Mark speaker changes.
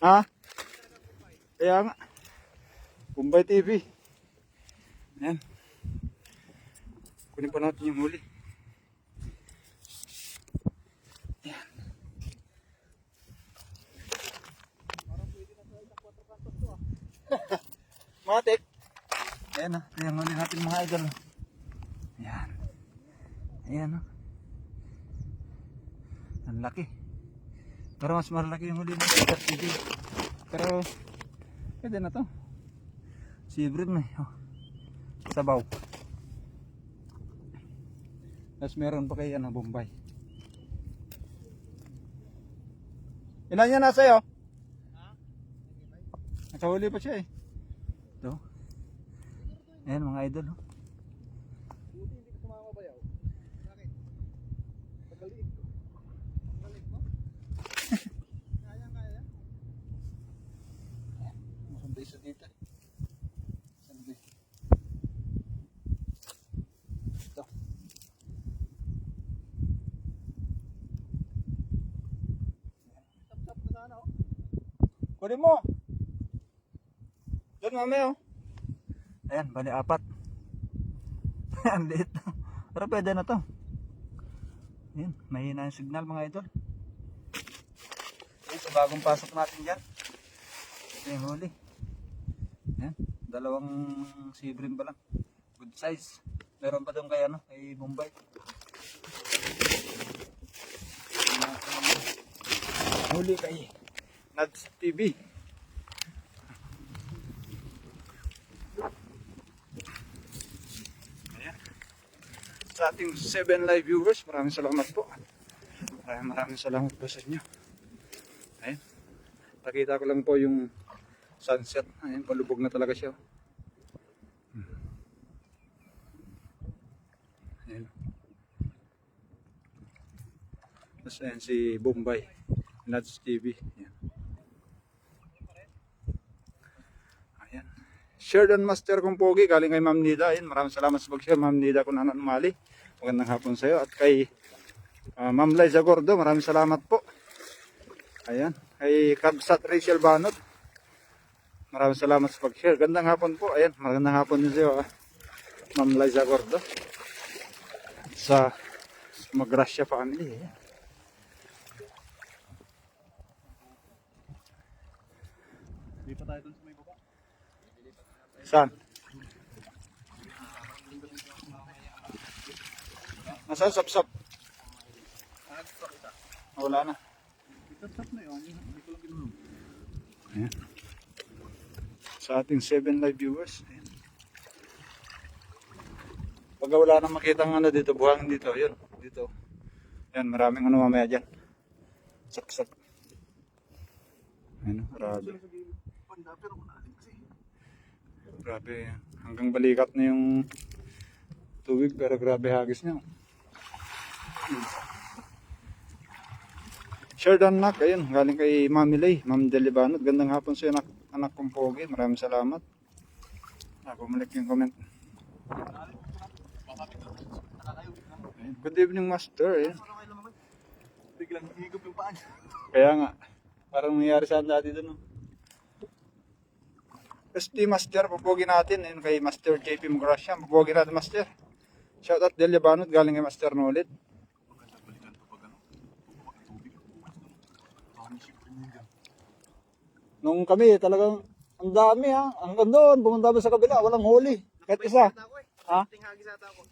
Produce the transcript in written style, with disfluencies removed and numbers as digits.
Speaker 1: Ha? Kaya nga. Bombay TV. Ayan. Kunin pa natin yung huli. Ayan. Matik. Ayan na. Ayan huli natin mga idol. Ayan. Ayan o. Ang laki. Pero mas malaki yung huli natin sa TV. Pero pwede na to. Sibrid na eh. Oh. Sabaw. Tapos meron pa kay Bombay. Ilan yan nasa iyo? Nasa huli pa siya eh. Ito. Ayan mga idol. Oh.
Speaker 2: Buti hindi ko sumamabayaw. Bakit? Pagkaliit ko. Pagkaliit mo? Kaya.
Speaker 1: Masanda isa dito. Sanda. Ito.
Speaker 2: Tap-tap na sana oh.
Speaker 1: Kunin mo. Doon mamaya oh. Ayan, bali apat. Ang liit. Pero pwede na to. Ayan, mahina yung signal mga idol. Ayan, sa bagong pasok natin dyan. Ito yung huli. Ayan, dalawang sibrim pa lang. Good size. Meron pa doon kay kay Bombay. Huli kay Nads TV. Sa ating 7 live viewers, maraming salamat po. Maraming salamat po sa inyo. Ayun. Pakita ko lang po yung sunset. Ayun, palubog na talaga siya. Ayun. Tapos ayun si Bombay, Nads TV. Ayun. Ayan. Share and master kong pogi, galing kay Ma'am Nida. Ayun, maraming salamat sa pag-share, Ma'am Nida kung nananumali. Magandang hapon sa iyo. At kay Ma'am Liza Gordo, maraming salamat po. Ayan. Kay Kabsat Rachel Banot, maraming salamat sa pag-share. Gandang hapon po. Ayan, magandang hapon din sa iyo, Ma'am Liza Gordo. Sa Magrasya family. Ayan.
Speaker 2: Hindi pa tayo dun sa may baba.
Speaker 1: Saan? Nasaan sapsap? Wala na.
Speaker 2: Tap-tap na yun. Hindi ko lang kinulong.
Speaker 1: Ayan. Sa ating 7 live viewers. Ayan. Pag wala nang makita ng dito, buhangin dito. Yun, dito. Ayan, maraming mamaya dyan. Sapsap. Ayan, grabe.
Speaker 2: Panda pero malalim kasi.
Speaker 1: Grabe. Hanggang balikat na yung tubig, pero grabe hagis niya. Share dan nak, ayun, galing kay Mami Lay, Ma'am Delibanot. Gandang hapon sa anak, anak kong pogi. Maraming salamat. Bumalik yung comment. Ayun, good evening, Master. Ayun.
Speaker 2: Biglang higop yung paan.
Speaker 1: Kaya nga, parang nangyari sa dati doon. No? SD Master, papogi natin. Ayun, kay Master JP Mugrasya. Papogi natin, Master. Shoutout Delibanot, galing kay Master Nolit. Nung kami, talagang ang dami ha. Hanggang doon, pumunta kami sa kabila, walang huli. Kahit isa. Ha?
Speaker 2: Tinghagi sa ata ako.